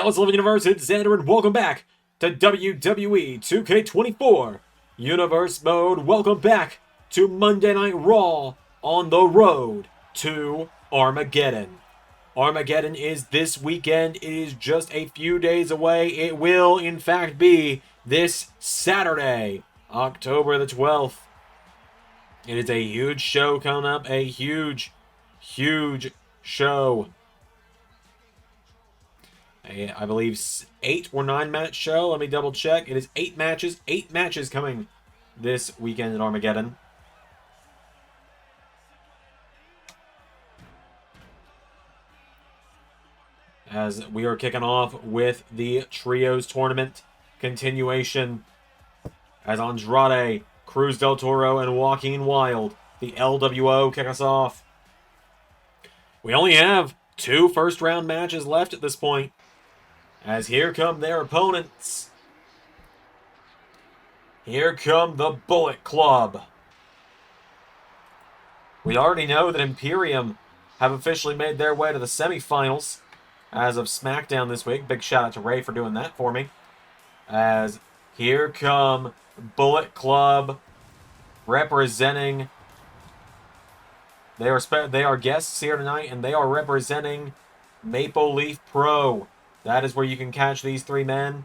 Alice Living Universe, it's Xander, and welcome back to WWE 2K24 Universe Mode. Welcome back to Monday Night Raw on the road to Armageddon. Armageddon is this weekend. It is just a few days away. It will, in fact, be this Saturday, October the 12th. It is a huge show coming up. A huge, huge show. I believe 8 or 9 match show. Let me double check. It is 8 matches. 8 matches coming this weekend at Armageddon. As we are kicking off with the Trios Tournament continuation. As Andrade, Cruz del Toro, and Joaquin Wilde, the LWO, kick us off. We only have 2 first-round matches left at this point. As here come their opponents. Here come the Bullet Club. We already know that Imperium have officially made their way to the semifinals as of SmackDown this week. Big shout out to Ray for doing that for me. As here come Bullet Club representing. They are guests here tonight, and they are representing Maple Leaf Pro. That is where you can catch these 3 men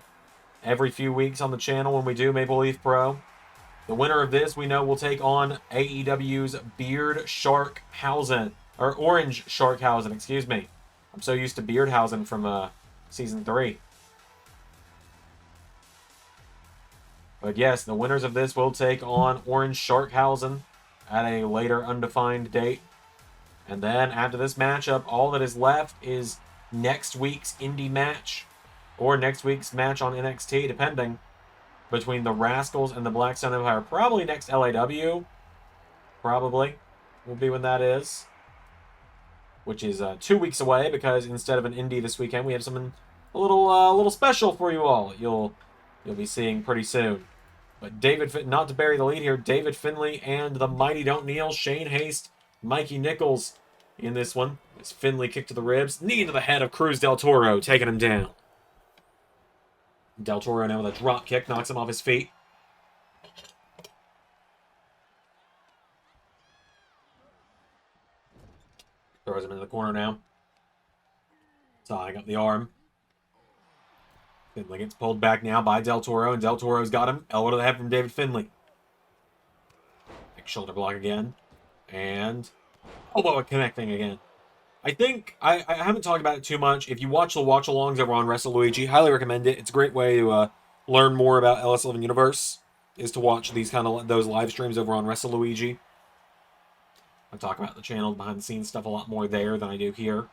every few weeks on the channel when we do Maple Leaf Pro. The winner of this, we know, will take on AEW's Beard Sharkhausen, or Orange Sharkhausen, excuse me. I'm so used to Beardhausen from Season 3. But yes, the winners of this will take on Orange Sharkhausen at a later undefined date. And then after this matchup, all that is left is next week's indie match, or next week's match on NXT, depending, between the Rascals and the Blackstone Empire. Probably next LAW. Probably will be when that is. Which is 2 weeks away, because instead of an indie this weekend, we have something a little special for you all. You'll be seeing pretty soon. But not to bury the lead here, David Finlay and the Mighty Don't Kneel, Shane Haste, Mikey Nichols in this one. As Finlay kick to the ribs, knee to the head of Cruz del Toro, taking him down. Del Toro now with a drop kick, knocks him off his feet. Throws him into the corner now. Tying up the arm. Finlay gets pulled back now by Del Toro, and Del Toro's got him. Elbow to the head from David Finlay. Big shoulder block again. And elbow connecting again. I think, I haven't talked about it too much. If you watch the watch-alongs over on WrestleLuigi, highly recommend it. It's a great way to learn more about LS Living Universe, is to watch those live streams over on WrestleLuigi. I talk about the channel behind-the-scenes stuff a lot more there than I do here.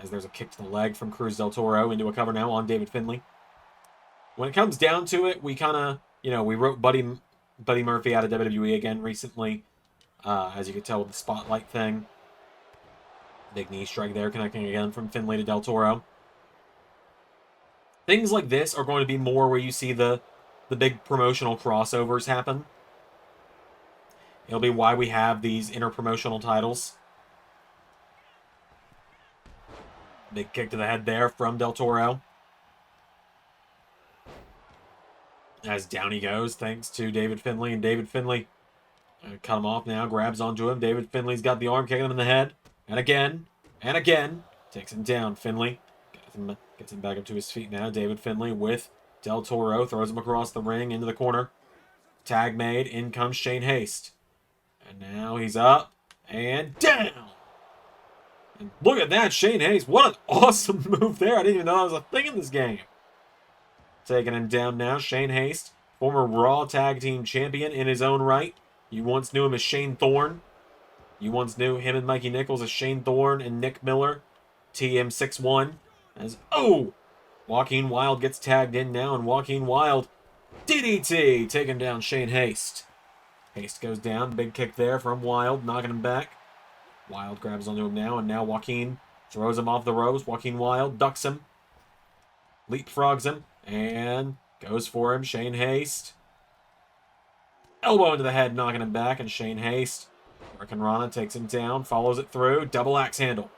As there's a kick to the leg from Cruz del Toro into a cover now on David Finlay. When it comes down to it, we kind of, we wrote Buddy Murphy out of WWE again recently. As you can tell with the spotlight thing. Big knee strike there, connecting again from Finlay to Del Toro. Things like this are going to be more where you see the big promotional crossovers happen. It'll be why we have these interpromotional titles. Big kick to the head there from Del Toro. As down he goes, thanks to David Finlay. And David Finlay cut him off now, grabs onto him. David Finlay's got the arm, kicking him in the head. And again. Takes him down. Finlay gets him back up to his feet now. David Finlay with Del Toro. Throws him across the ring into the corner. Tag made. In comes Shane Haste. And now he's up. And down. And look at that, Shane Haste. What an awesome move there. I didn't even know that was a thing in this game. Taking him down now. Shane Haste, former Raw Tag Team Champion in his own right. You once knew him as Shane Thorne. You once knew him and Mikey Nichols as Shane Thorne and Nick Miller. TM61. As, Joaquin Wilde gets tagged in now, and Joaquin Wilde, DDT, taking down Shane Haste. Haste goes down. Big kick there from Wilde, knocking him back. Wilde grabs onto him now, and now Joaquin throws him off the ropes. Joaquin Wilde ducks him. Leapfrogs him, and goes for him. Shane Haste. Elbow into the head, knocking him back, and Shane Haste. Rana takes him down, follows it through. Double axe handle.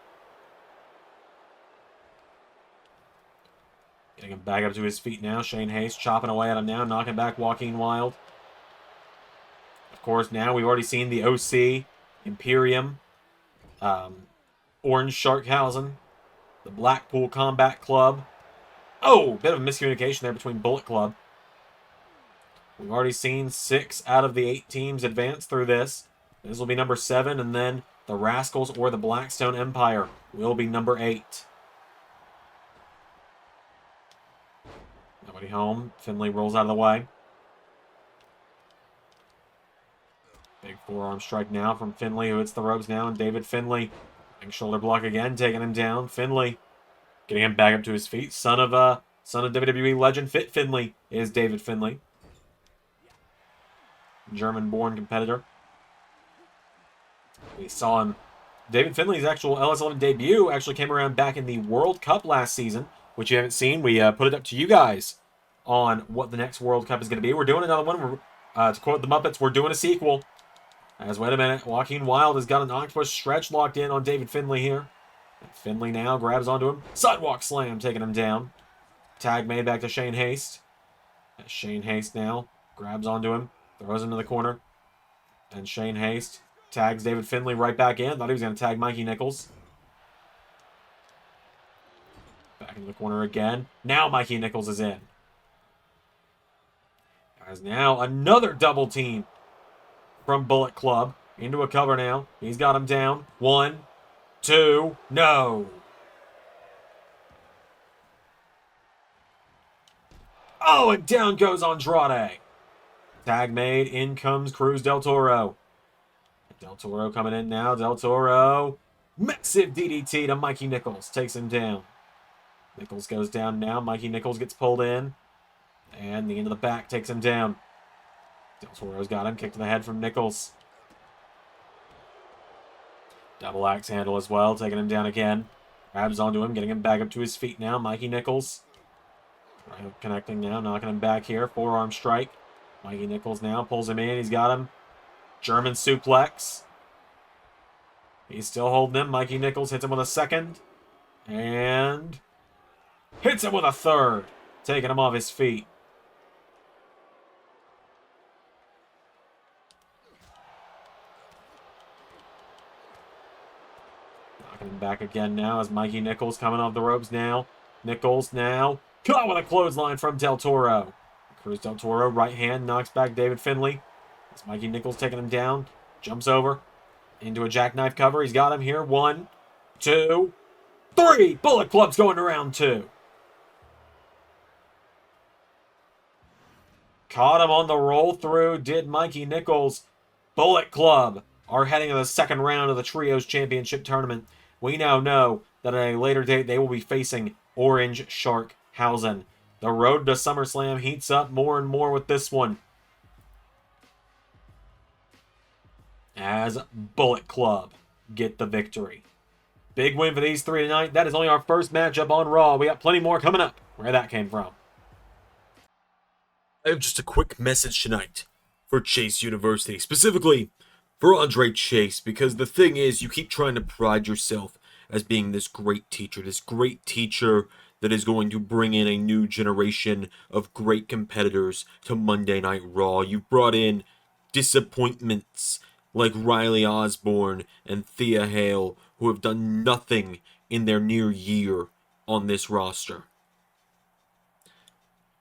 Getting him back up to his feet now. Shane Hayes chopping away at him now, knocking back Joaquin Wilde. Of course, now we've already seen the OC, Imperium, Orange Sharkhausen, the Blackpool Combat Club. Oh, bit of a miscommunication there between Bullet Club. We've already seen 6 out of the 8 teams advance through this. This will be number 7, and then the Rascals or the Blackstone Empire will be number 8. Nobody home. Finlay rolls out of the way. Big forearm strike now from Finlay, who hits the ropes now, and David Finlay. Big shoulder block again, taking him down. Finlay getting him back up to his feet. Son of WWE legend Fit Finlay is David Finlay. German-born competitor. We saw him. David Finlay's actual LS11 debut actually came around back in the World Cup last season, which you haven't seen. We put it up to you guys on what the next World Cup is going to be. We're doing another one. To quote the Muppets, we're doing a sequel. As, wait a minute, Joaquin Wilde has got an octopus stretch locked in on David Finlay here. And Finlay now grabs onto him. Sidewalk slam, taking him down. Tag made back to Shane Haste. As Shane Haste now grabs onto him. Throws him to the corner. And Shane Haste tags David Finlay right back in. Thought he was going to tag Mikey Nichols. Back into the corner again. Now Mikey Nichols is in. As now another double team from Bullet Club. Into a cover now. He's got him down. 1, 2, no. Oh, and down goes Andrade. Tag made. In comes Cruz Del Toro. Del Toro coming in now. Del Toro. Massive DDT to Mikey Nichols. Takes him down. Nichols goes down now. Mikey Nichols gets pulled in. And the end of the back takes him down. Del Toro's got him. Kick to the head from Nichols. Double axe handle as well. Taking him down again. Grabs onto him. Getting him back up to his feet now. Mikey Nichols. Right, connecting now. Knocking him back here. Forearm strike. Mikey Nichols now pulls him in. He's got him. German suplex. He's still holding him. Mikey Nichols hits him with a second. And hits him with a third. Taking him off his feet. Knocking him back again now as Mikey Nichols coming off the ropes now. Nichols now. Caught with a clothesline from Del Toro. Cruz Del Toro, right hand, knocks back David Finlay. As Mikey Nichols taking him down. Jumps over. Into a jackknife cover. He's got him here. 1, 2, 3. Bullet Club's going to round 2. Caught him on the roll through. Did Mikey Nichols. Bullet Club are heading to the second round of the Trios Championship Tournament. We now know that at a later date they will be facing Orange Sharkhausen. The road to SummerSlam heats up more and more with this one. As Bullet Club get the victory. Big win for these 3 tonight. That is only our first matchup on Raw. We got plenty more coming up. Where that came from. I have just a quick message tonight for Chase University. Specifically for Andre Chase. Because the thing is, you keep trying to pride yourself as being this great teacher. This great teacher that is going to bring in a new generation of great competitors to Monday Night Raw. You've brought in disappointments like Riley Osborne and Thea Hale, who have done nothing in their near year on this roster.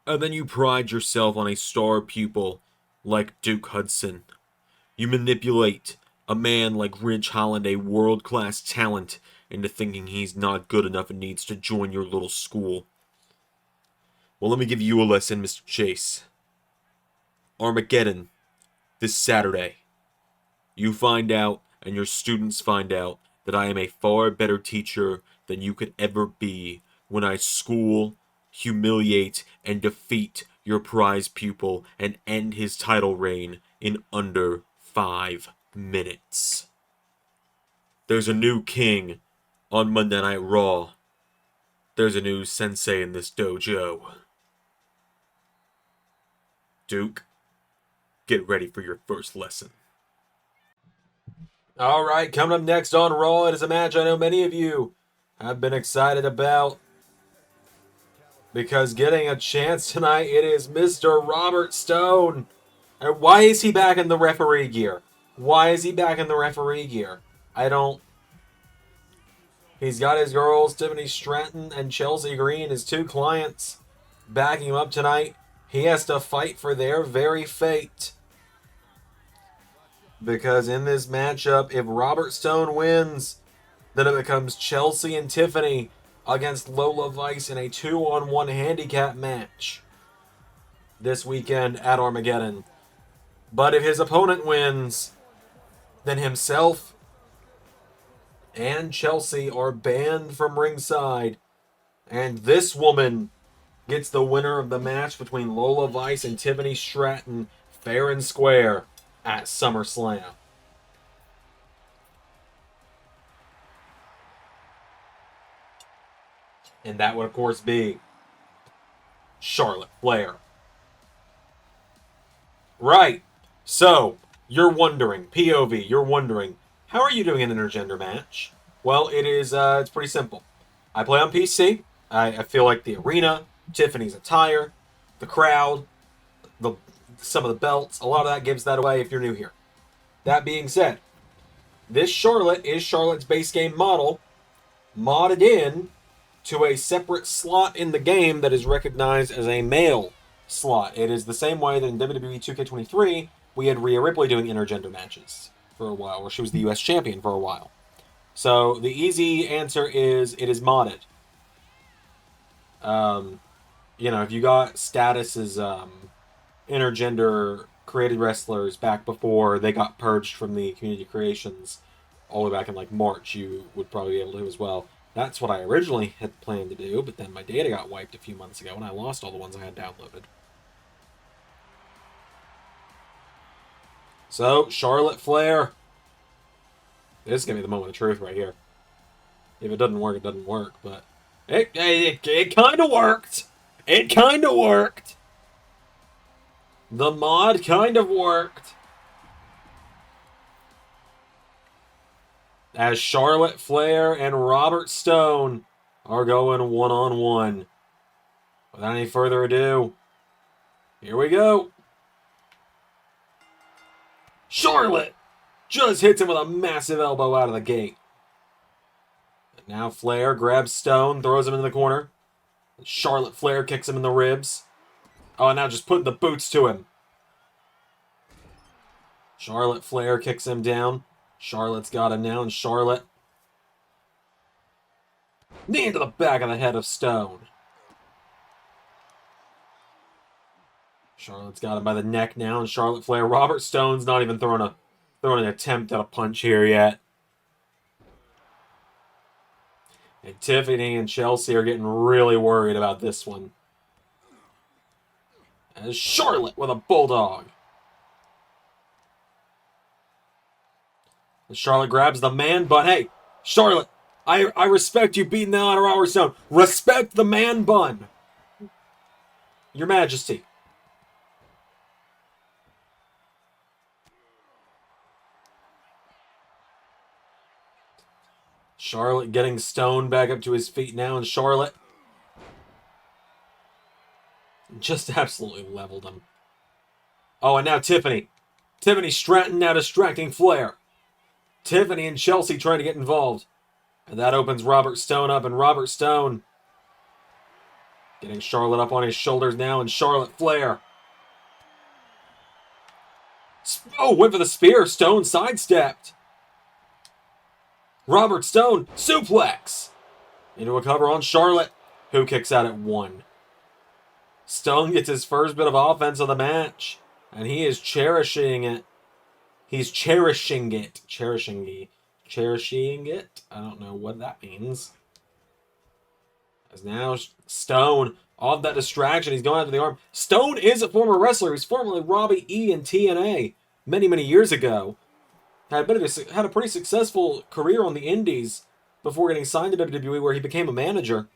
And then you pride yourself on a star pupil like Duke Hudson. You manipulate a man like Ridge Holland, a world-class talent, into thinking he's not good enough and needs to join your little school. Well, let me give you a lesson, Mr. Chase. Armageddon, this Saturday. You find out, and your students find out, that I am a far better teacher than you could ever be when I school, humiliate, and defeat your prize pupil and end his title reign in under 5 minutes. There's a new king on Monday Night Raw. There's a new sensei in this dojo. Duke, get ready for your first lesson. Alright, coming up next on Raw, it is a match I know many of you have been excited about. Because getting a chance tonight, it is Mr. Robert Stone. And why is he back in the referee gear? Why is he back in the referee gear? I don't... He's got his girls, Tiffany Stratton and Chelsea Green, his two clients, backing him up tonight. He has to fight for their very fate. Because in this matchup, if Robert Stone wins, then it becomes Chelsea and Tiffany against Lola Vice in a 2-on-1 handicap match this weekend at Armageddon. But if his opponent wins, then himself and Chelsea are banned from ringside. And this woman gets the winner of the match between Lola Vice and Tiffany Stratton fair and square at SummerSlam. And that would, of course, be Charlotte Flair. Right. So, you're wondering, POV, you're wondering, how are you doing an intergender match? Well, it's pretty simple. I play on PC. I feel like the arena, Tiffany's attire, the crowd, some of the belts, a lot of that gives that away if you're new here. That being said, this Charlotte is Charlotte's base game model, modded in to a separate slot in the game that is recognized as a male slot. It is the same way that in WWE 2K23, we had Rhea Ripley doing intergender matches for a while, or she was the US champion for a while. So the easy answer is it is modded. If you got status as intergender created wrestlers back before they got purged from the community creations all the way back in like March, you would probably be able to as well. That's what I originally had planned to do, but then my data got wiped a few months ago and I lost all the ones I had downloaded. So, Charlotte Flair. This is going to be the moment of truth right here. If it doesn't work, it doesn't work, but it kind of worked. It kind of worked. The mod kind of worked. As Charlotte Flair and Robert Stone are going one-on-one. Without any further ado, here we go. Charlotte just hits him with a massive elbow out of the gate. And now Flair grabs Stone, throws him into the corner. Charlotte Flair kicks him in the ribs. Oh, and now just putting the boots to him. Charlotte Flair kicks him down. Charlotte's got him now, and Charlotte. Knee into the back of the head of Stone. Charlotte's got him by the neck now, and Charlotte Flair. Robert Stone's not even throwing an attempt at a punch here yet. And Tiffany and Chelsea are getting really worried about this one. As Charlotte with a bulldog. And Charlotte grabs the man bun. Hey, Charlotte, I respect you beating the hell out of Robert Stone. Respect the man bun. Your Majesty. Charlotte getting Stone back up to his feet now, and Charlotte just absolutely leveled him. Oh, and now Tiffany. Tiffany Stratton now distracting Flair. Tiffany and Chelsea trying to get involved. And that opens Robert Stone up, and Robert Stone getting Charlotte up on his shoulders now, and Charlotte Flair. Oh, went for the spear. Stone sidestepped. Robert Stone, suplex! Into a cover on Charlotte, who kicks out at 1. Stone gets his first bit of offense of the match, and he is cherishing it. He's cherishing it. Cherishing it? I don't know what that means. As now Stone, off that distraction, he's going after the arm. Stone is a former wrestler. He's formerly Robbie E in TNA many, many years ago. Had a pretty successful career on the Indies before getting signed to WWE, where he became a manager.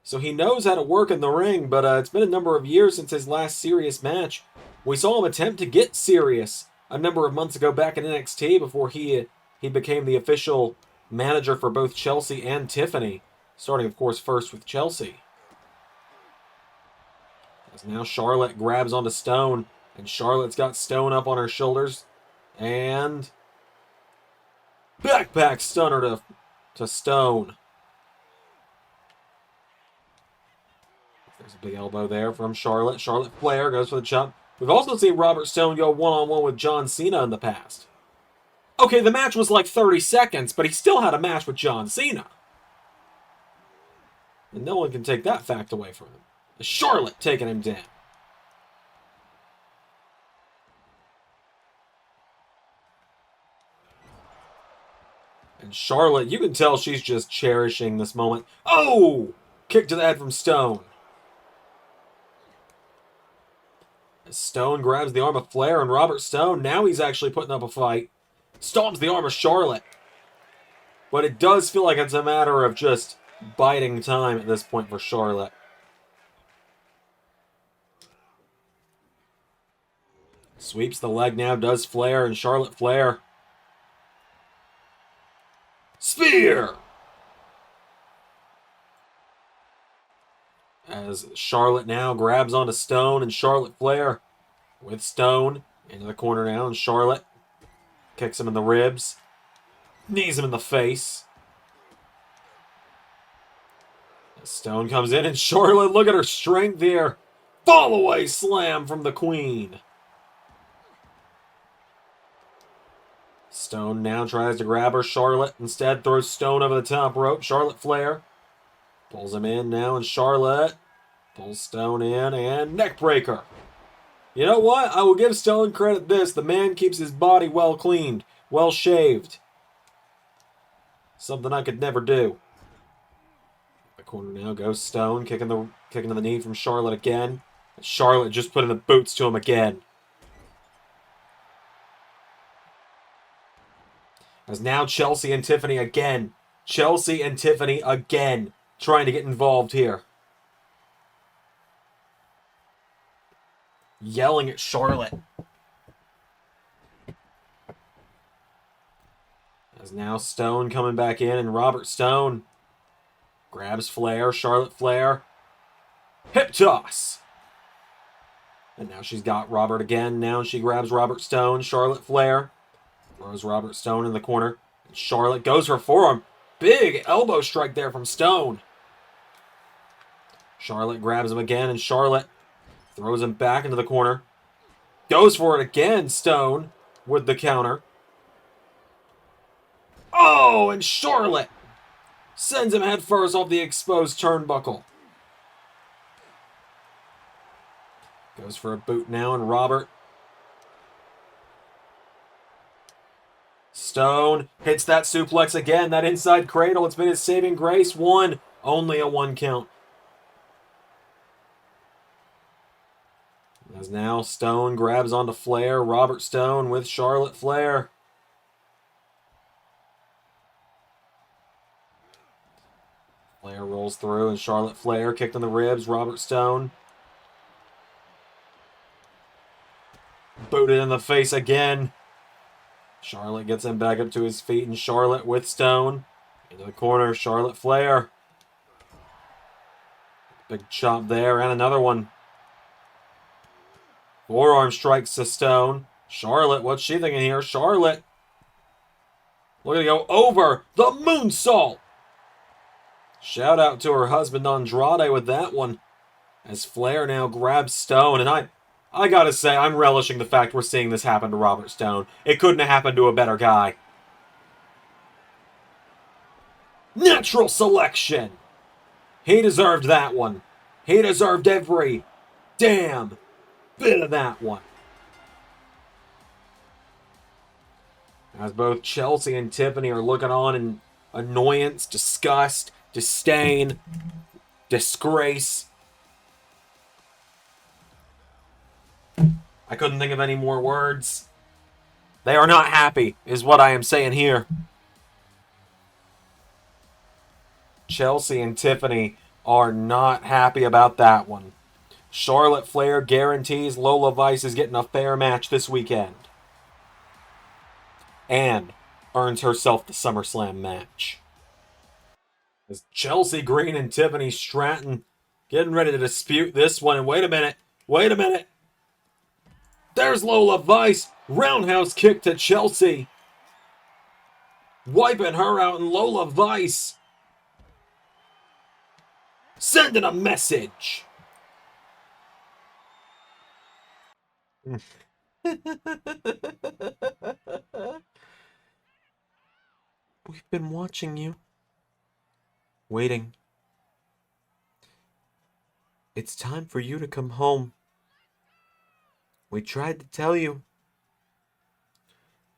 So he knows how to work in the ring, but it's been a number of years since his last serious match. We saw him attempt to get serious a number of months ago back in NXT before he became the official manager for both Chelsea and Tiffany. Starting, of course, first with Chelsea. As now Charlotte grabs onto Stone, and Charlotte's got Stone up on her shoulders. And backpack stunner to Stone. There's a big elbow there from Charlotte. Charlotte Flair goes for the chop. We've also seen Robert Stone go one-on-one with John Cena in the past. Okay, the match was like 30 seconds, but he still had a match with John Cena. And no one can take that fact away from him. Charlotte taking him down. And Charlotte, you can tell she's just cherishing this moment. Oh! Kick to the head from Stone. As Stone grabs the arm of Flair, and Robert Stone, now he's actually putting up a fight. Stomps the arm of Charlotte. But it does feel like it's a matter of just biding time at this point for Charlotte. Sweeps the leg now, does Flair, and Charlotte Flair. Spear! As Charlotte now grabs onto Stone, and Charlotte Flair with Stone into the corner now, and Charlotte kicks him in the ribs, knees him in the face. As Stone comes in, and Charlotte, look at her strength here. Fall away slam from the Queen. Stone now tries to grab her. Charlotte instead throws Stone over the top rope. Charlotte Flair pulls him in now, and Charlotte pulls Stone in, and neckbreaker. You know what? I will give Stone credit this. The man keeps his body well cleaned, well shaved. Something I could never do. The corner now goes Stone, kicking to the knee from Charlotte again. Charlotte just putting the boots to him again. As now Chelsea and Tiffany again. Chelsea and Tiffany again trying to get involved here. Yelling at Charlotte. As now Stone coming back in, and Robert Stone grabs Flair. Charlotte Flair. Hip toss. And now she's got Robert again. Now she grabs Robert Stone. Charlotte Flair throws Robert Stone in the corner. And Charlotte goes for a forearm. Big elbow strike there from Stone. Charlotte grabs him again, and Charlotte throws him back into the corner. Goes for it again, Stone, with the counter. Oh, and Charlotte sends him headfirst off the exposed turnbuckle. Goes for a boot now, and Robert. Stone hits that suplex again, that inside cradle. It's been his saving grace. Only a one count. As now Stone grabs onto Flair. Robert Stone with Charlotte Flair. Flair rolls through, and Charlotte Flair kicked in the ribs. Robert Stone booted in the face again. Charlotte gets him back up to his feet, and Charlotte with Stone into the corner. Charlotte Flair. Big chop there, and another one. Forearm strikes to Stone. Charlotte, what's she thinking here? Charlotte. Look at it go over the moonsault. Shout out to her husband Andrade with that one. As Flair now grabs Stone, and I gotta say, I'm relishing the fact we're seeing this happen to Robert Stone. It couldn't have happened to a better guy. Natural selection. He deserved that one. He deserved every damn bit of that one. As both Chelsea and Tiffany are looking on in annoyance, disgust, disdain, disgrace. I couldn't think of any more words. They are not happy, is what I am saying here. Chelsea and Tiffany are not happy about that one. Charlotte Flair guarantees Lola Vice is getting a fair match this weekend. And earns herself the SummerSlam match. As Chelsea Green and Tiffany Stratton getting ready to dispute this one. And wait a minute. Wait a minute. There's Lola Vice. Roundhouse kick to Chelsea. Wiping her out, and Lola Vice sending a message. We've been watching you. Waiting. It's time for you to come home. We tried to tell you,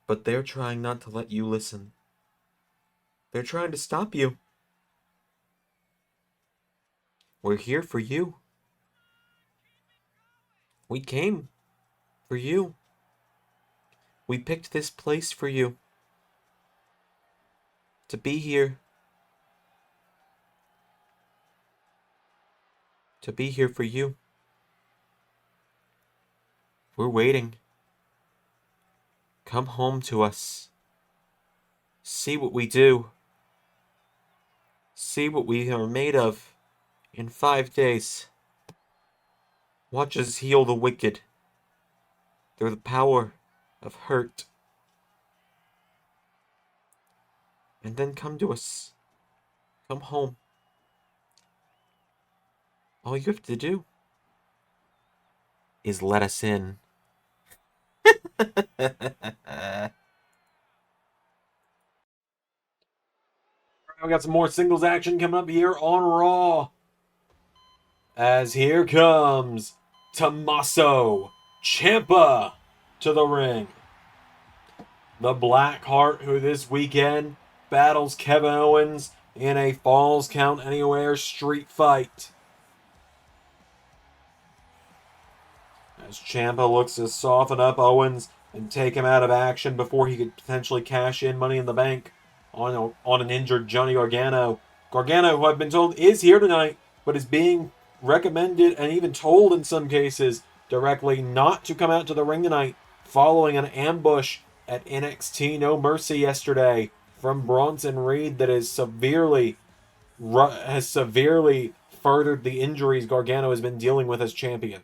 but they're trying not to let you listen. They're trying to stop you. We're here for you. We came for you. We picked this place for you. To be here. To be here for you. We're waiting. Come home to us. See what we do. See what we are made of in 5 days. Watch us heal the wicked through the power of hurt. And then come to us. Come home. All you have to do is let us in. We got some more singles action coming up here on Raw. As here comes Tommaso Ciampa to the ring. The Blackheart, who this weekend battles Kevin Owens in a Falls Count Anywhere street fight. As Ciampa looks to soften up Owens and take him out of action before he could potentially cash in Money in the Bank on an injured Johnny Gargano. Gargano, who I've been told is here tonight, but is being recommended and even told in some cases directly not to come out to the ring tonight following an ambush at NXT No Mercy yesterday from Bronson Reed that has severely furthered the injuries Gargano has been dealing with as champion.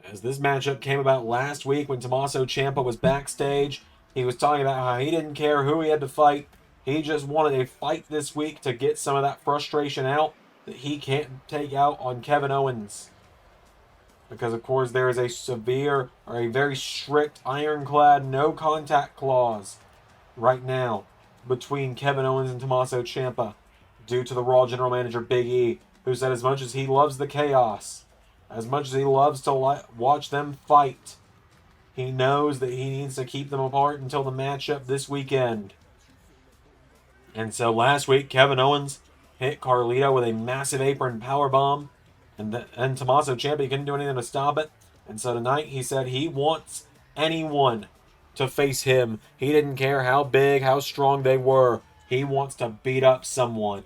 As this matchup came about last week when Tommaso Ciampa was backstage, he was talking about how he didn't care who he had to fight. He just wanted a fight this week to get some of that frustration out that he can't take out on Kevin Owens. Because, of course, there is a severe or a very strict ironclad no contact clause right now between Kevin Owens and Tommaso Ciampa due to the Raw General Manager Big E, who said as much as he loves the chaos, as much as he loves to watch them fight, he knows that he needs to keep them apart until the matchup this weekend. And so last week, Kevin Owens hit Carlito with a massive apron powerbomb, and Tommaso Ciampa couldn't do anything to stop it. And so tonight he said he wants anyone to face him. He didn't care how big, how strong they were. He wants to beat up someone.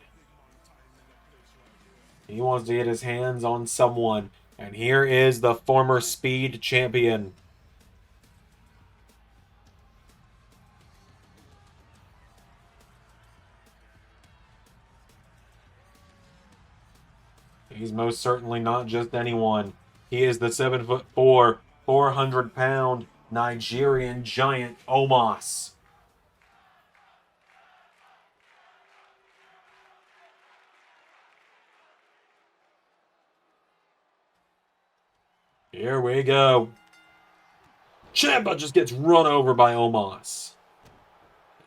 He wants to get his hands on someone. And here is the former Speed champion. He's most certainly not just anyone. He is the 7'4", 400-pound Nigerian giant Omos. Here we go. Ciampa just gets run over by Omos.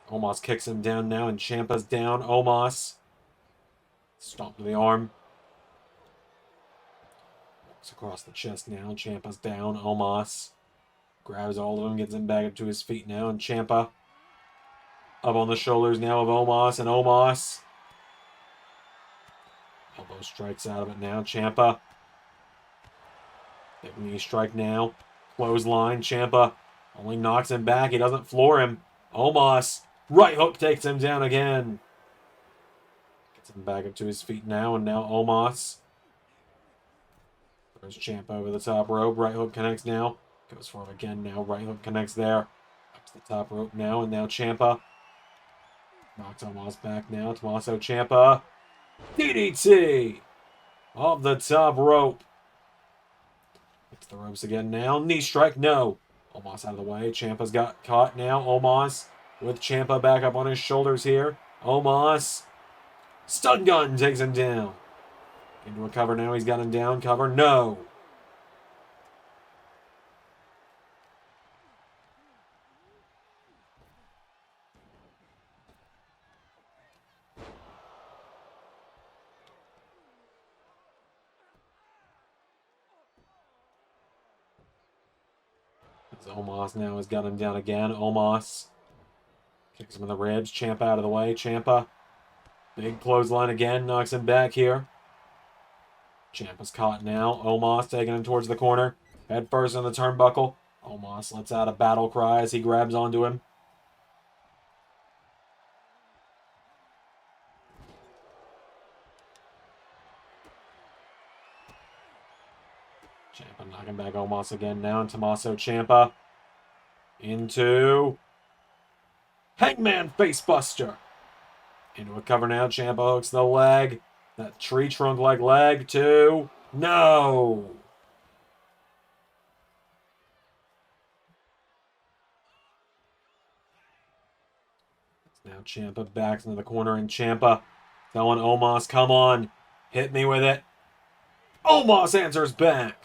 Omos kicks him down now, and Ciampa's down. Omos. Stomp to the arm. Walks across the chest now. Ciampa's down. Omos grabs all of them, gets him back up to his feet now, and Ciampa up on the shoulders now of Omos, and Omos elbow strikes out of it now. Ciampa. Big knee strike now. Clothesline. Ciampa only knocks him back. He doesn't floor him. Omos. Right hook takes him down again. Gets him back up to his feet now. And now Omos throws Ciampa over the top rope. Right hook connects now. Goes for him again now. Right hook connects there. Up to the top rope now. And now Ciampa Knocks Omos back now. Tommaso Ciampa. DDT! Off the top rope. Hits the ropes again now. Knee strike, no. Omos out of the way. Ciampa's got caught now. Omos with Ciampa back up on his shoulders here. Omos. Stun gun takes him down. Into a cover now. He's got him down. Cover, no. Omos now has got him down again. Omos kicks him in the ribs. Ciampa out of the way. Ciampa. Big clothesline again. Knocks him back here. Ciampa's caught now. Omos taking him towards the corner. Head first on the turnbuckle. Omos lets out a battle cry as he grabs onto him. Ciampa knocking back Omos again now. And Tommaso Ciampa into Hangman Facebuster. Into a cover now. Ciampa hooks the leg. That tree trunk like leg. Two. No. Now Ciampa backs into the corner and Ciampa telling Omos, come on. Hit me with it. Omos answers back.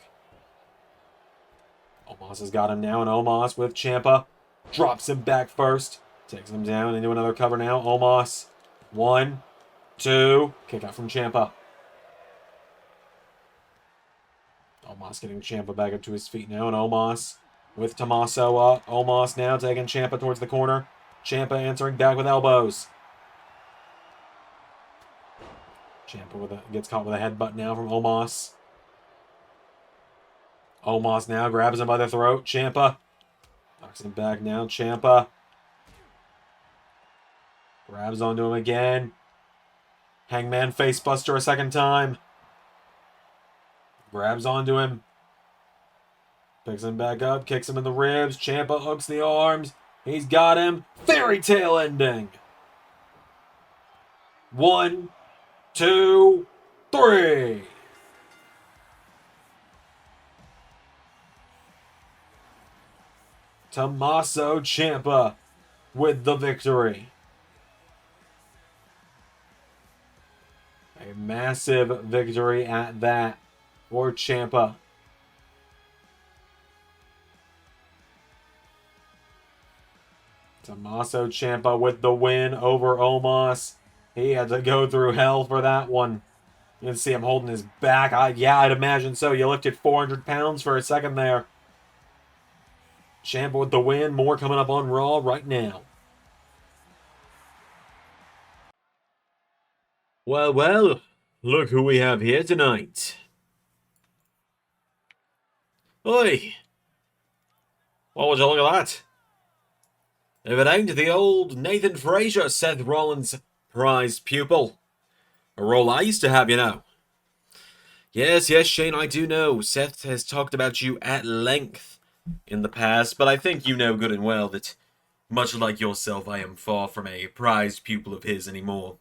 Omos has got him now, and Omos with Ciampa drops him back first. Takes him down into another cover now. Omos. 1, 2. Kick out from Ciampa. Omos getting Ciampa back up to his feet now, and Omos with Tommaso up. Omos now taking Ciampa towards the corner. Ciampa answering back with elbows. Ciampa gets caught with a headbutt now from Omos. Omos now grabs him by the throat. Ciampa knocks him back now. Ciampa grabs onto him again. Hangman Facebuster a second time. Grabs onto him. Picks him back up. Kicks him in the ribs. Ciampa hooks the arms. He's got him. Fairy tale ending. 1, 2, 3. Tommaso Ciampa with the victory. A massive victory at that for Ciampa. Tommaso Ciampa with the win over Omos. He had to go through hell for that one. You can see him holding his back. Yeah, I'd imagine so. You lifted 400 pounds for a second there. Ciampa with the win. More coming up on Raw right now. Well, look who we have here tonight. Oi! What would you look at that? If it ain't the old Nathan Frazier, Seth Rollins' prized pupil. A role I used to have, you know. Yes, Shane, I do know. Seth has talked about you at length in the past, but I think you know good and well that, much like yourself, I am far from a prized pupil of his anymore.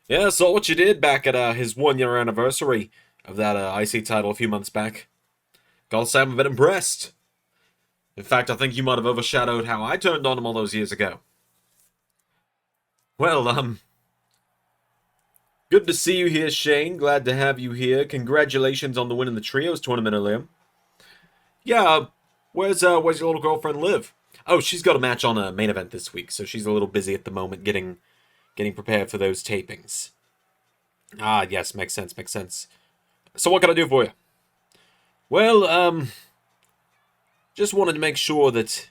Yeah, I saw what you did back at his 1-year anniversary of that IC title a few months back. Gotta say I'm a bit impressed. In fact, I think you might have overshadowed how I turned on him all those years ago. Well, good to see you here, Shane. Glad to have you here. Congratulations on the win in the Trios tournament earlier. Yeah, where's your little girlfriend Liv? Oh, she's got a match on a main event this week, so she's a little busy at the moment getting prepared for those tapings. Ah, yes, makes sense. So what can I do for you? Well, just wanted to make sure that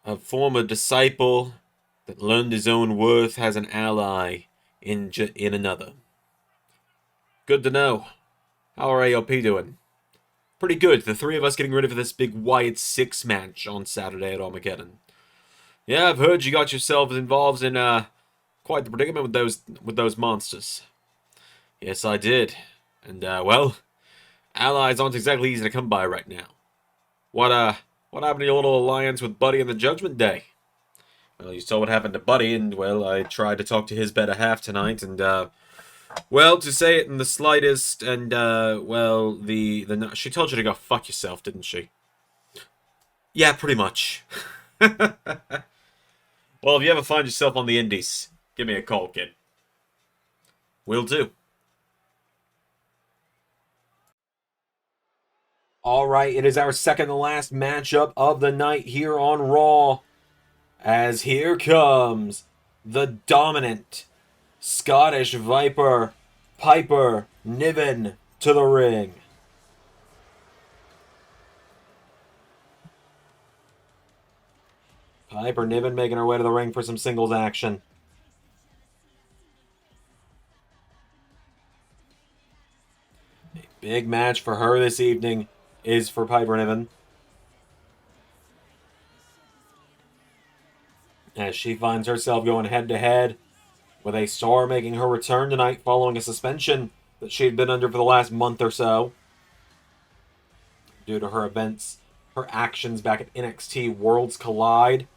a former disciple that learned his own worth has an ally in another. Good to know. How are AOP doing? Pretty good. The three of us getting ready for this big Wyatt 6 match on Saturday at Armageddon. Yeah, I've heard you got yourselves involved in quite the predicament with those monsters. Yes, I did. And well, allies aren't exactly easy to come by right now. What happened to your little alliance with Buddy and the Judgment Day? Well, you saw what happened to Buddy, and, well, I tried to talk to his better half tonight, and, well, to say it in the slightest, and, well, she told you to go fuck yourself, didn't she? Yeah, pretty much. Well, if you ever find yourself on the indies, give me a call, kid. Will do. All right, it is our second to last matchup of the night here on Raw. As here comes the dominant Scottish Viper, Piper Niven, to the ring. Piper Niven making her way to the ring for some singles action. A big match for her this evening is for Piper Niven, as she finds herself going head-to-head with a star making her return tonight following a suspension that she had been under for the last month or so due to her events, her actions back at NXT Worlds Collide.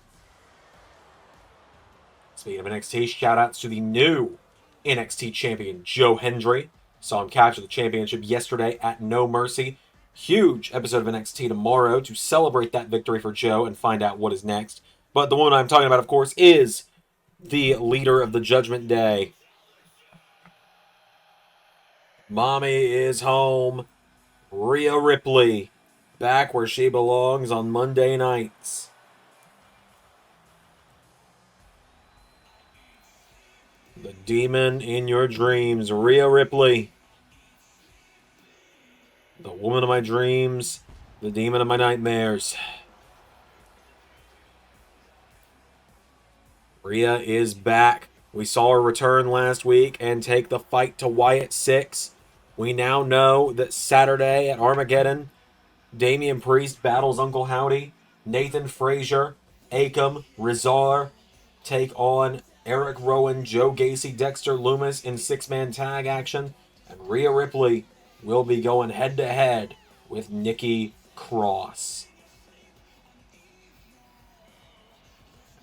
Speaking of NXT, shoutouts to the new NXT champion, Joe Hendry. Saw him capture the championship yesterday at No Mercy. Huge episode of NXT tomorrow to celebrate that victory for Joe and find out what is next. But the one I'm talking about, of course, is the leader of the Judgment Day. Mommy is home. Rhea Ripley, back where she belongs on Monday nights. The demon in your dreams, Rhea Ripley. The woman of my dreams, the demon of my nightmares. Rhea is back. We saw her return last week and take the fight to Wyatt 6. We now know that Saturday at Armageddon, Damian Priest battles Uncle Howdy. Nathan Frazier, Akam, Rizar take on Eric Rowan, Joe Gacy, Dexter Loomis in 6-man tag action. And Rhea Ripley will be going head-to-head with Nikki Cross.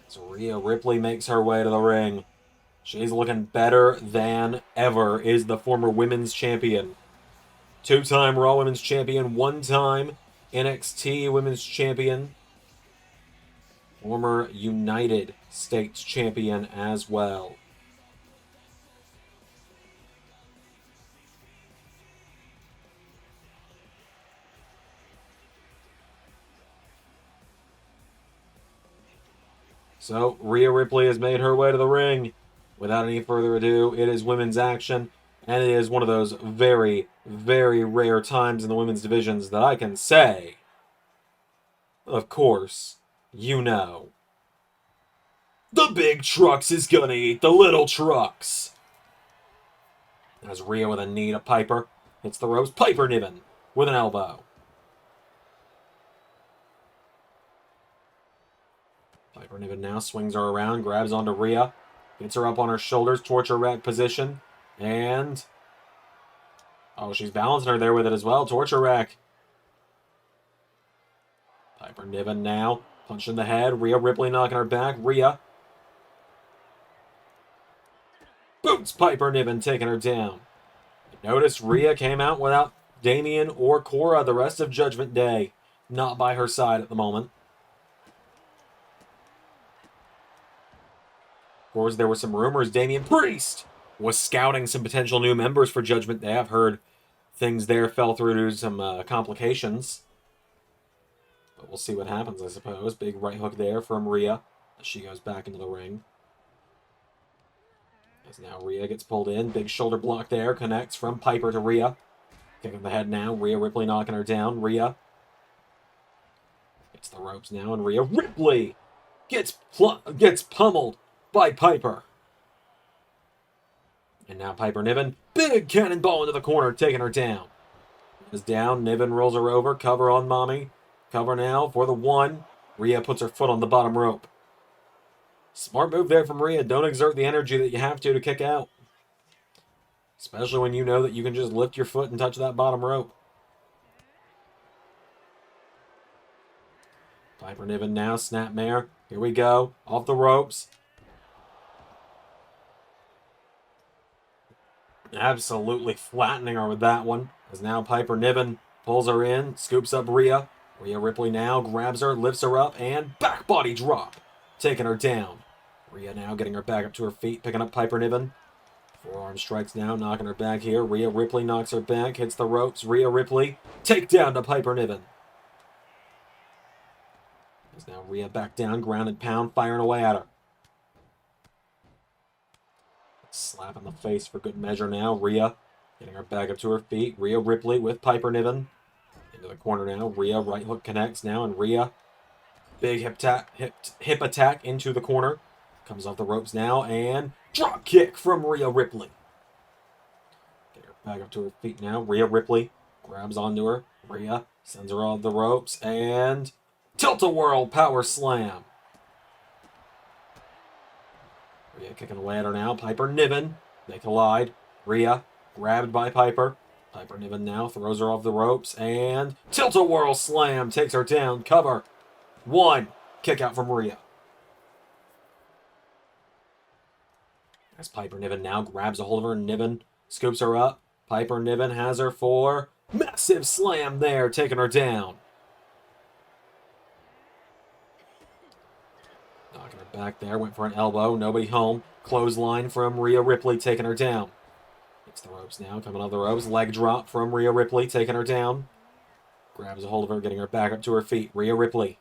So Rhea Ripley makes her way to the ring. She's looking better than ever, is the former women's champion. 2-time Raw Women's Champion, 1-time NXT Women's Champion. Former United States Champion as well. So, Rhea Ripley has made her way to the ring. Without any further ado, it is women's action. And it is one of those very, very rare times in the women's divisions that I can say, of course, you know, the big trucks is gonna eat the little trucks. As Rhea with a knee to Piper. Hits the ropes. Piper Niven with an elbow. Piper Niven now swings her around, grabs onto Rhea, gets her up on her shoulders, torture rack position, and oh, she's balancing her there with it as well. Torture rack. Piper Niven now punch in the head. Rhea Ripley knocking her back. Rhea boots Piper Niven, taking her down. Notice Rhea came out without Damian or Cora the rest of Judgment Day. Not by her side at the moment. Of course, there were some rumors Damian Priest was scouting some potential new members for Judgment Day. I've heard things there fell through to some complications. But we'll see what happens, I suppose. Big right hook there from Rhea as she goes back into the ring. As now Rhea gets pulled in. Big shoulder block there. Connects from Piper to Rhea. Kicking the head now. Rhea Ripley knocking her down. Rhea gets the ropes now. And Rhea Ripley gets pummeled by Piper. And now Piper Niven. Big cannonball into the corner. Taking her down. Is down. Niven rolls her over. Cover on Mommy. Cover now for the 1. Rhea puts her foot on the bottom rope. Smart move there from Rhea. Don't exert the energy that you have to kick out. Especially when you know that you can just lift your foot and touch that bottom rope. Piper Niven now, snapmare. Here we go. Off the ropes. Absolutely flattening her with that one. As now Piper Niven pulls her in, scoops up Rhea. Rhea Ripley now grabs her, lifts her up, and back body drop. Taking her down. Rhea now getting her back up to her feet, picking up Piper Niven. Forearm strikes now, knocking her back here. Rhea Ripley knocks her back, hits the ropes. Rhea Ripley, takedown to Piper Niven. As now Rhea back down, ground and pound, firing away at her. Slap in the face for good measure now. Rhea getting her back up to her feet. Rhea Ripley with Piper Niven. Into the corner now. Rhea right hook connects now, and Rhea big hip attack into the corner. Comes off the ropes now, and drop kick from Rhea Ripley. Get her back up to her feet now. Rhea Ripley grabs onto her. Rhea sends her off the ropes, and tilt-a-whirl power slam. Rhea kicking away at her now. Piper Niven. They collide. Rhea grabbed by Piper. Piper Niven now throws her off the ropes, and tilt-a-whirl slam takes her down. Cover. 1. Kick out from Rhea. As Piper Niven now grabs a hold of her, Niven scoops her up. Piper Niven has her for massive slam there, taking her down. Knocking her back there, went for an elbow, nobody home. Clothesline from Rhea Ripley, taking her down. Hits the ropes now, coming off the ropes. Leg drop from Rhea Ripley, taking her down. Grabs a hold of her, getting her back up to her feet. Rhea Ripley.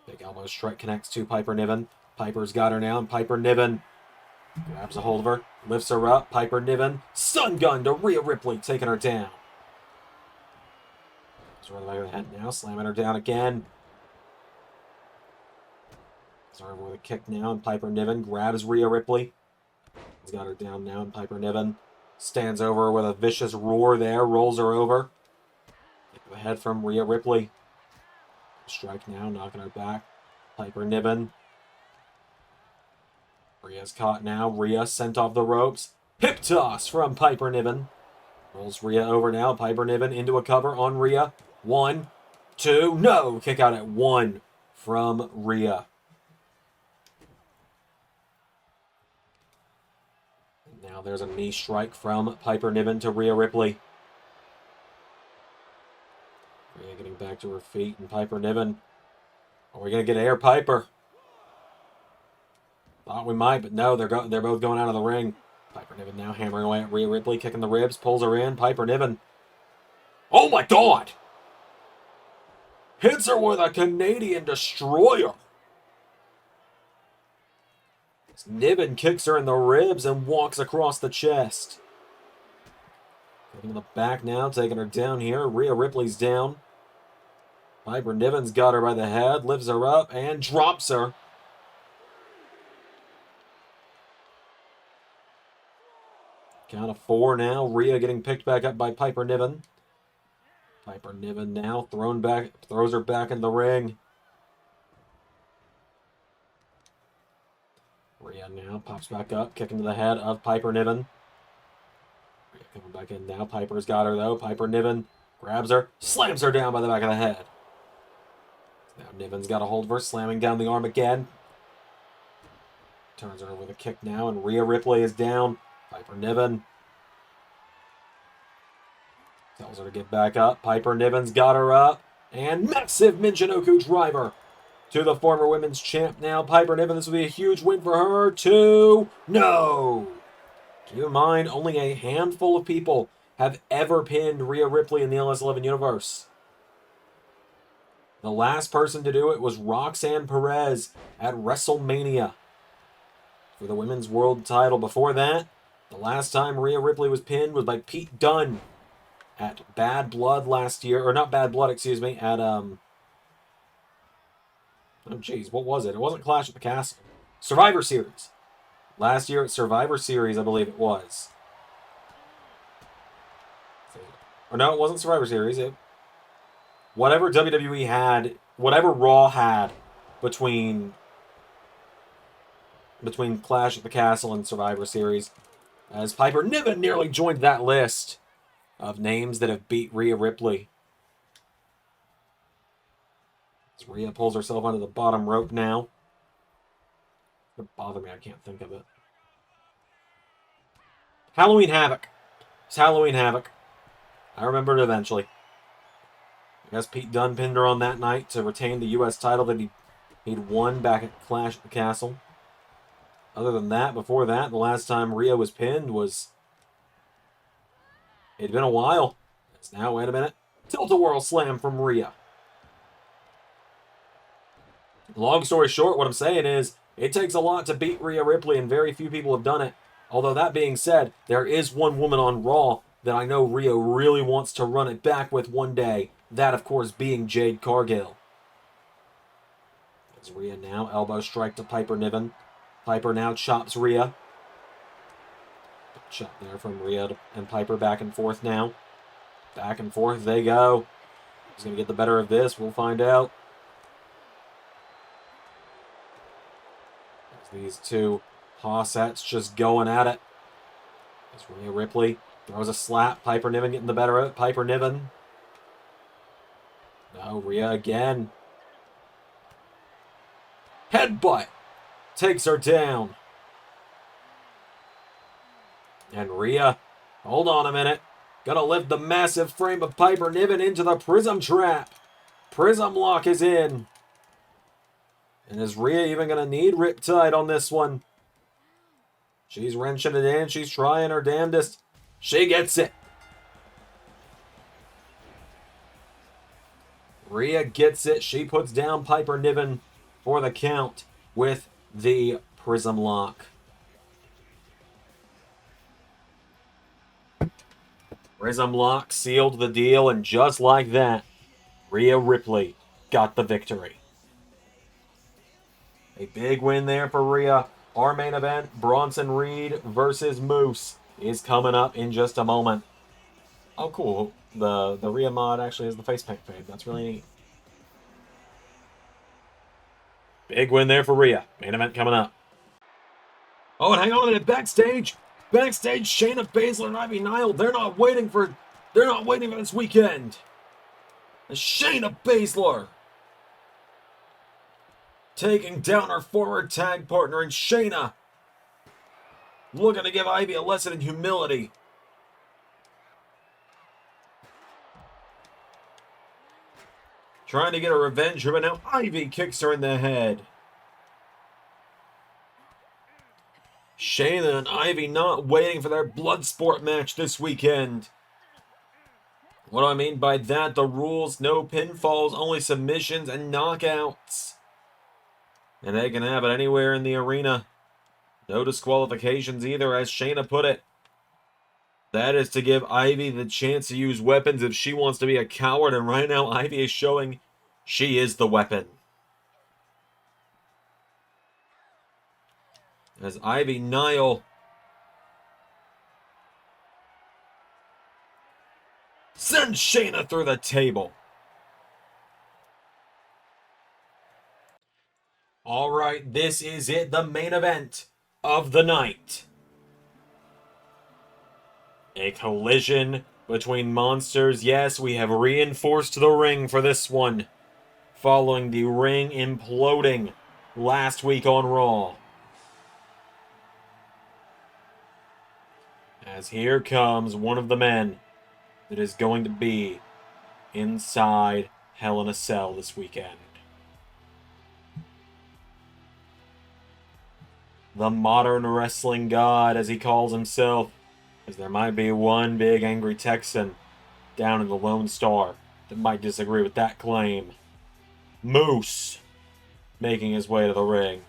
Big elbow strike connects to Piper Niven. Piper's got her now, and Piper Niven grabs a hold of her, lifts her up. Piper Niven, stun gun to Rhea Ripley, taking her down. She's right back of the head now, slamming her down again. Started with a kick now, and Piper Niven grabs Rhea Ripley. He's got her down now, and Piper Niven stands over her with a vicious roar there, rolls her over. Kick to the head from Rhea Ripley. Strike now, knocking her back. Piper Niven. Rhea's caught now. Rhea sent off the ropes. Hip toss from Piper Niven. Rolls Rhea over now. Piper Niven into a cover on Rhea. 1, 2, no! Kick out at 1 from Rhea. Now there's a knee strike from Piper Niven to Rhea Ripley. Rhea getting back to her feet, and Piper Niven. Are we going to get Air Piper? Thought we might, but no, they're both going out of the ring. Piper Niven now hammering away at Rhea Ripley, kicking the ribs, pulls her in. Piper Niven. Oh my God! Hits her with a Canadian Destroyer. Niven kicks her in the ribs and walks across the chest. Getting the back now, taking her down here. Rhea Ripley's down. Piper Niven's got her by the head, lifts her up, and drops her. Count of 4 now. Rhea getting picked back up by Piper Niven. Piper Niven now throws her back in the ring. Rhea now pops back up, kicking to the head of Piper Niven. Rhea coming back in now. Piper's got her though. Piper Niven grabs her, slams her down by the back of the head. Now Niven's got a hold of her, slamming down the arm again. Turns her with a kick now, and Rhea Ripley is down. Piper Niven tells her to get back up. Piper Niven's got her up. And massive Michinoku driver to the former women's champ now. Piper Niven, this will be a huge win for her. 2, no! Keep in mind, only a handful of people have ever pinned Rhea Ripley in the LS11 universe. The last person to do it was Roxanne Perez at WrestleMania for the women's world title. Before that, the last time Rhea Ripley was pinned was by Pete Dunne at Bad Blood last year. Or not Bad Blood, excuse me. At, oh, jeez, what was it? It wasn't Clash at the Castle. Survivor Series. Last year at Survivor Series, I believe it was. Or no, it wasn't Survivor Series. Whatever WWE had, whatever Raw had between Clash at the Castle and Survivor Series, as Piper Niven nearly joined that list of names that have beat Rhea Ripley. As Rhea pulls herself onto the bottom rope now. Could bother me, I can't think of it. Halloween Havoc. It's Halloween Havoc. I remember it eventually. I guess Pete Dunne pinned her on that night to retain the U.S. title that he'd won back at Clash at the Castle. Other than that, before that, the last time Rhea was pinned was... It'd been a while. It's now, wait a minute. Tilt-a-whirl slam from Rhea. Long story short, what I'm saying is, it takes a lot to beat Rhea Ripley, and very few people have done it. Although that being said, there is one woman on Raw that I know Rhea really wants to run it back with one day. That, of course, being Jade Cargill. As Rhea now elbow strike to Piper Niven. Piper now chops Rhea. Chop there from Rhea and Piper back and forth now. Back and forth they go. Who's going to get the better of this? We'll find out. As these two Hossets just going at it. As Rhea Ripley throws a slap. Piper Niven getting the better of it. Piper Niven. No, Rhea again. Headbutt. Takes her down. And Rhea, hold on a minute. Gonna lift the massive frame of Piper Niven into the Prism Trap. Prism Lock is in. And is Rhea even gonna need Riptide on this one? She's wrenching it in. She's trying her damnedest. She gets it. Rhea gets it. She puts down Piper Niven for the count with the Prism Lock. Prism Lock sealed the deal, and just like that, Rhea Ripley got the victory. A big win there for Rhea. Our main event, Bronson Reed versus Moose, is coming up in just a moment. Oh, cool. The Rhea mod actually has the face paint fade. That's really neat. Big win there for Rhea. Main event coming up. Oh, and hang on a minute. Backstage, Shayna, Baszler, and Ivy Nile. They're not waiting for this weekend. And Shayna Baszler taking down her former tag partner, and Shayna looking to give Ivy a lesson in humility. Trying to get a revenge here, but now Ivy kicks her in the head. Shayna and Ivy not waiting for their Bloodsport match this weekend. What do I mean by that? The rules, no pinfalls, only submissions and knockouts. And they can have it anywhere in the arena. No disqualifications either, as Shayna put it. That is to give Ivy the chance to use weapons if she wants to be a coward, and right now Ivy is showing she is the weapon. As Ivy Nile sends Shayna through the table. Alright, this is it, the main event of the night. A collision between monsters. Yes, we have reinforced the ring for this one, following the ring imploding last week on Raw. As here comes one of the men that is going to be inside Hell in a Cell this weekend. The modern wrestling god, as he calls himself, as there might be one big angry Texan down in the Lone Star that might disagree with that claim. Moose making his way to the ring.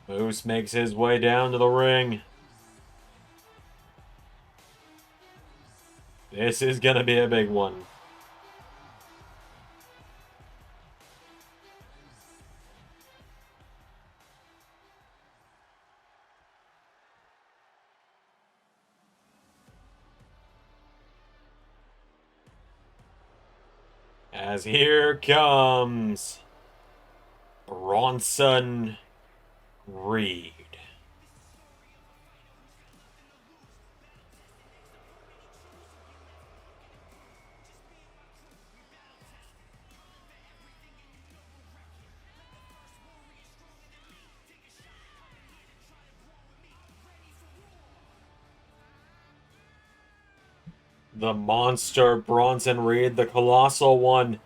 Moose makes his way down to the ring. This is going to be a big one. As here comes Bronson Reed. The monster Bronson Reed, the colossal one.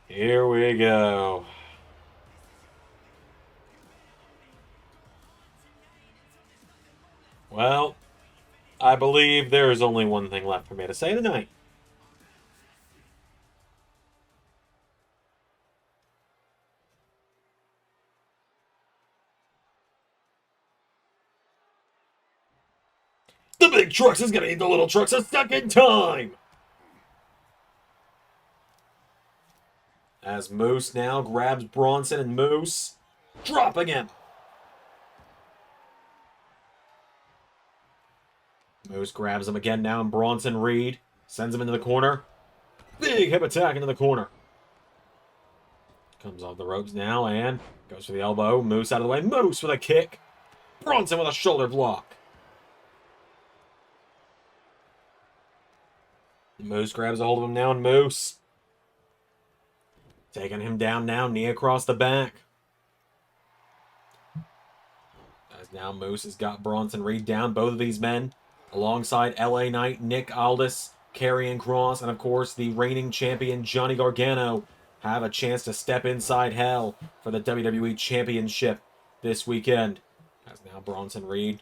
Here we go. Well, I believe there is only one thing left for me to say tonight. The big trucks is gonna eat the little trucks a second time! As Moose now grabs Bronson and Moose, dropping him. Moose grabs him again now, and Bronson Reed sends him into the corner. Big hip attack into the corner. Comes off the ropes now and goes for the elbow. Moose out of the way. Moose with a kick. Bronson with a shoulder block. Moose grabs a hold of him now, and Moose taking him down now, knee across the back. As now Moose has got Bronson Reed down. Both of these men, alongside LA Knight, Nick Aldis, Karrion Kross, and of course the reigning champion Johnny Gargano, have a chance to step inside hell for the WWE Championship this weekend. As now Bronson Reed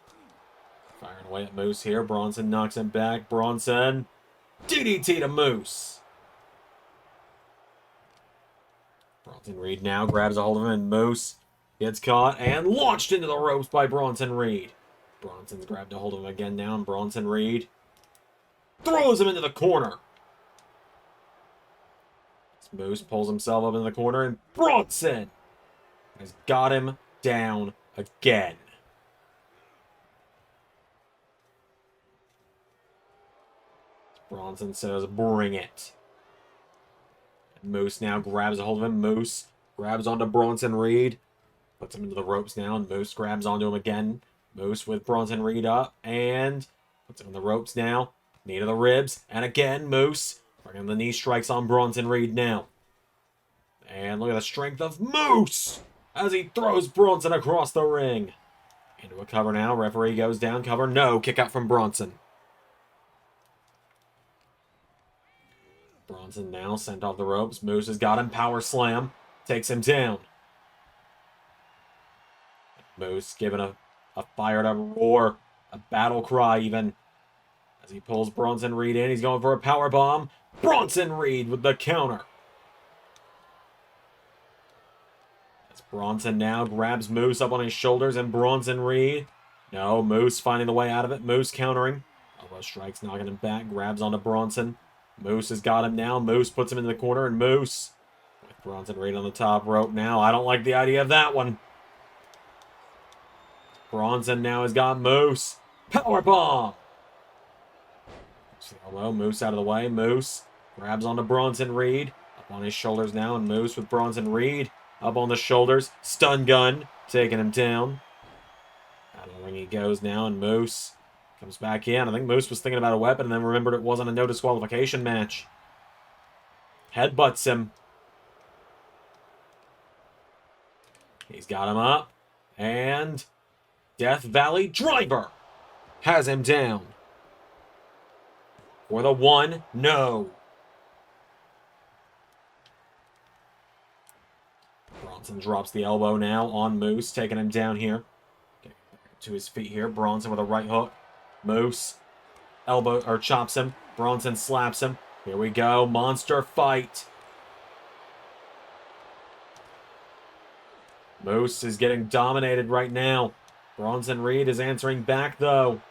firing away at Moose here. Bronson knocks him back. Bronson, DDT to Moose. Bronson Reed now grabs a hold of him, and Moose gets caught and launched into the ropes by Bronson Reed. Bronson's grabbed a hold of him again now, and Bronson Reed throws him into the corner. Moose pulls himself up into the corner, and Bronson has got him down again. Bronson says, bring it. And Moose now grabs a hold of him. Moose grabs onto Bronson Reed, puts him into the ropes now, and Moose grabs onto him again. Moose with Bronson Reed up, and puts him in the ropes now. Knee to the ribs, and again, Moose bringing the knee strikes on Bronson Reed now. And look at the strength of Moose as he throws Bronson across the ring. Into a cover now. Referee goes down. Cover. No. Kick out from Bronson. Bronson now sent off the ropes. Moose has got him. Power slam. Takes him down. Moose giving a fired up roar. A battle cry even. As he pulls Bronson Reed in. He's going for a power bomb. Bronson Reed with the counter. As Bronson now grabs Moose up on his shoulders, and Bronson Reed. No, Moose finding the way out of it. Moose countering. Elbow strikes, knocking him back. Grabs onto Bronson. Moose has got him now. Moose puts him in the corner, and Moose with Bronson Reed on the top rope now. I don't like the idea of that one. Bronson now has got Moose. Powerbomb. Hello, Moose out of the way. Moose grabs onto Bronson Reed. Up on his shoulders now, and Moose with Bronson Reed. Up on the shoulders. Stun gun. Taking him down. Out of the ring he goes now, and Moose comes back in. I think Moose was thinking about a weapon and then remembered it wasn't a no disqualification match. Headbutts him. He's got him up. And Death Valley Driver has him down. For the one, no. Bronson drops the elbow now on Moose, taking him down here. Getting back to his feet here. Bronson with a right hook. Moose elbow or chops him. Bronson slaps him. Here we go. Monster fight. Moose is getting dominated right now. Bronson Reed is answering back though.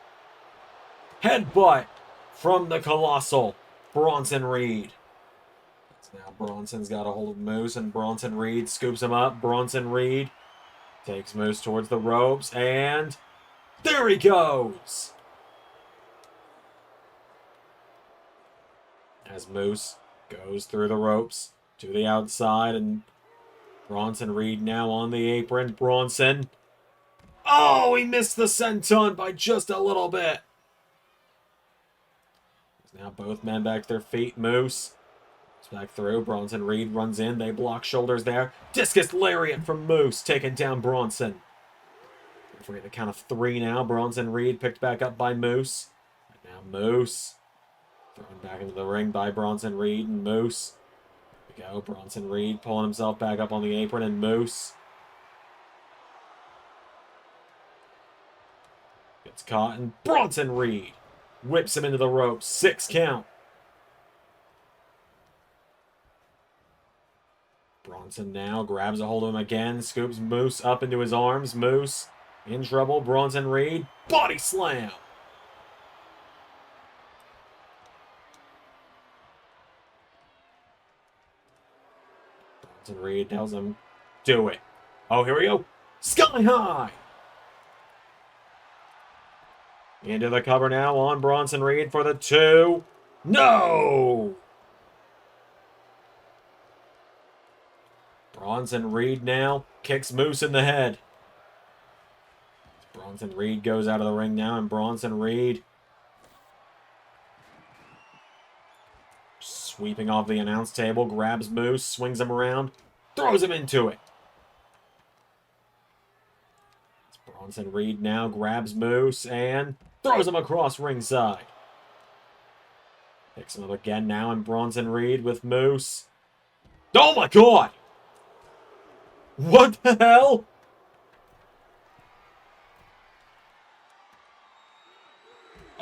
Headbutt from the colossal Bronson Reed. Now Bronson's got a hold of Moose, and Bronson Reed scoops him up. Bronson Reed takes Moose towards the ropes, and there he goes! As Moose goes through the ropes to the outside, and Bronson Reed now on the apron. Bronson. Oh, he missed the senton by just a little bit. Now both men back to their feet. Moose Back through. Bronson Reed runs in. They block shoulders there. Discus lariat from Moose, taking down Bronson. Don't forget the count of 3 now. Bronson Reed picked back up by Moose. And now Moose. Thrown back into the ring by Bronson Reed and Moose. Here we go. Bronson Reed pulling himself back up on the apron and Moose. Gets caught and Bronson Reed whips him into the ropes. 6 count. Bronson now grabs a hold of him again, scoops Moose up into his arms. Moose in trouble. Bronson Reed, body slam. Bronson Reed tells him, do it. Oh, here we go. Sky high. Into the cover now on Bronson Reed for the 2. No! Bronson Reed now kicks Moose in the head. Bronson Reed goes out of the ring now, and Bronson Reed sweeping off the announce table, grabs Moose, swings him around, throws him into it. Bronson Reed now grabs Moose and throws him across ringside. Picks him up again now, and Bronson Reed with Moose. Oh my God! What the hell?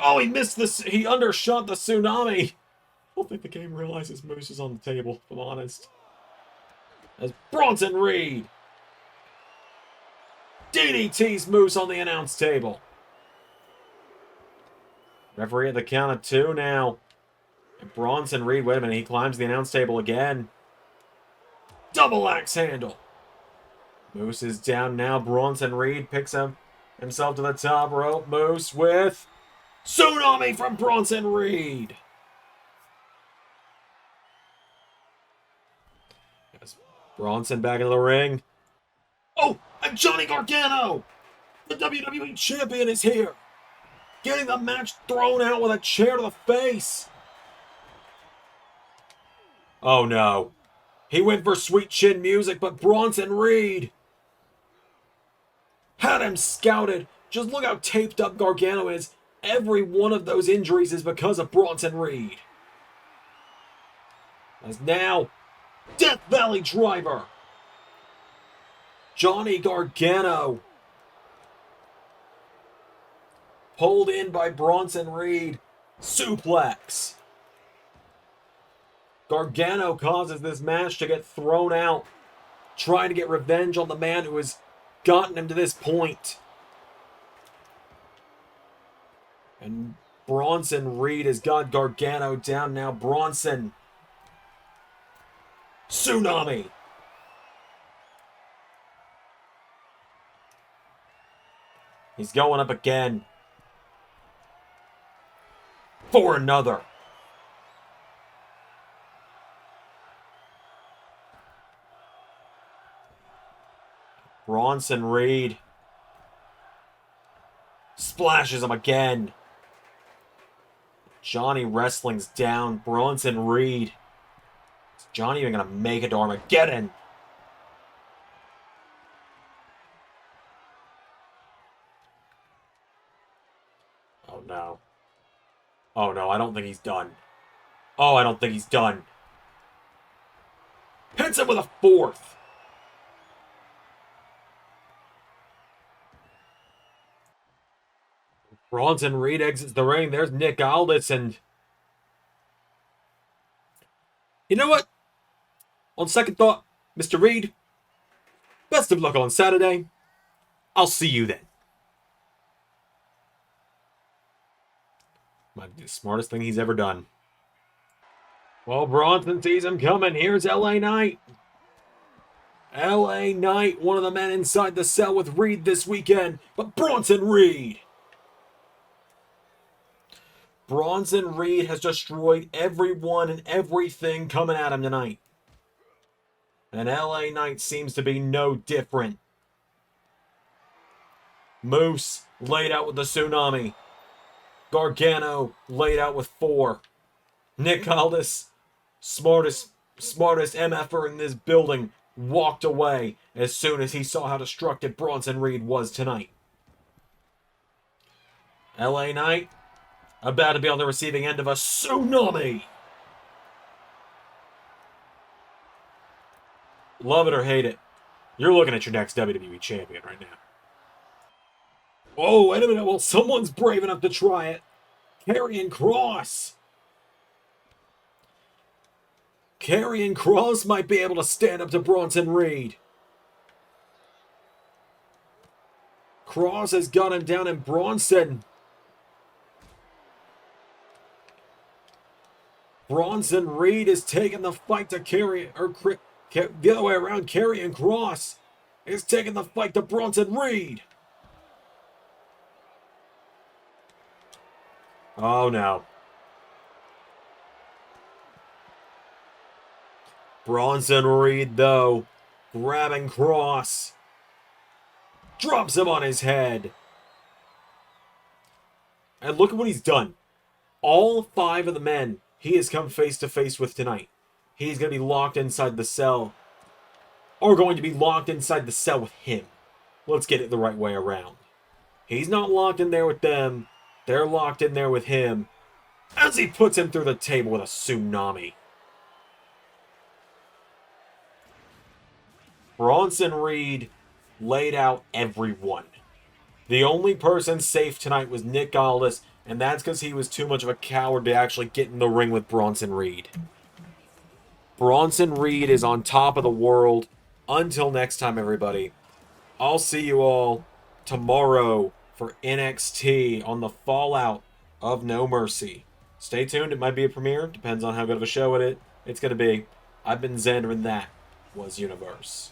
Oh, he missed this. He undershot the tsunami. I don't think the game realizes Moose is on the table, if I'm honest. As Bronson Reed DDT's Moose on the announce table. Referee at the count of 2 now. And Bronson Reed, wait a minute, he climbs the announce table again. Double axe handle. Moose is down now. Bronson Reed picks himself to the top rope. Moose with tsunami from Bronson Reed. Yes, Bronson back into the ring. Oh, and Johnny Gargano, the WWE Champion, is here. Getting the match thrown out with a chair to the face. Oh no. He went for sweet chin music, but Bronson Reed had him scouted. Just look how taped up Gargano is. Every one of those injuries is because of Bronson Reed. As now, Death Valley Driver. Johnny Gargano. Pulled in by Bronson Reed. Suplex. Gargano causes this match to get thrown out. Trying to get revenge on the man who has gotten him to this point. And Bronson Reed has got Gargano down now. Bronson. Tsunami. He's going up again. For another. Bronson Reed splashes him again. Johnny Wrestling's down. Bronson Reed. Is Johnny even going to make it to Armageddon? Oh no. Oh no, I don't think he's done. Oh, I don't think he's done. Hits him with a 4th. Bronson Reed exits the ring. There's Nick Aldis, and you know what? On second thought, Mr. Reed, best of luck on Saturday. I'll see you then. Might be the smartest thing he's ever done. Well, Bronson sees him coming. Here's LA Knight. LA Knight, one of the men inside the cell with Reed this weekend, but Bronson Reed. Bronson Reed has destroyed everyone and everything coming at him tonight. And LA Knight seems to be no different. Moose laid out with the tsunami. Gargano laid out with 4. Nick Aldis smartest MFer in this building, walked away as soon as he saw how destructive Bronson Reed was tonight. LA Knight, about to be on the receiving end of a tsunami. Love it or hate it, you're looking at your next WWE champion right now. Oh, wait a minute. Well, someone's brave enough to try it. Karrion Kross. Karrion Kross might be able to stand up to Bronson Reed. Kross has got him down, and Bronson Reed is taking the fight to the other way around. Karrion Kross is taking the fight to Bronson Reed. Oh no. Bronson Reed, though, grabbing Kross, drops him on his head. And look at what he's done. All 5 of the men he has come face to face with tonight, he's going to be locked inside the cell, or going to be locked inside the cell with him. Let's get it the right way around. He's not locked in there with them. They're locked in there with him as he puts him through the table with a tsunami. Bronson Reed laid out everyone. The only person safe tonight was Nick Aldis, and that's because he was too much of a coward to actually get in the ring with Bronson Reed. Bronson Reed is on top of the world. Until next time, everybody, I'll see you all tomorrow for NXT on the fallout of No Mercy. Stay tuned. It might be a premiere. Depends on how good of a show it's going to be. I've been Xander, and that was Universe.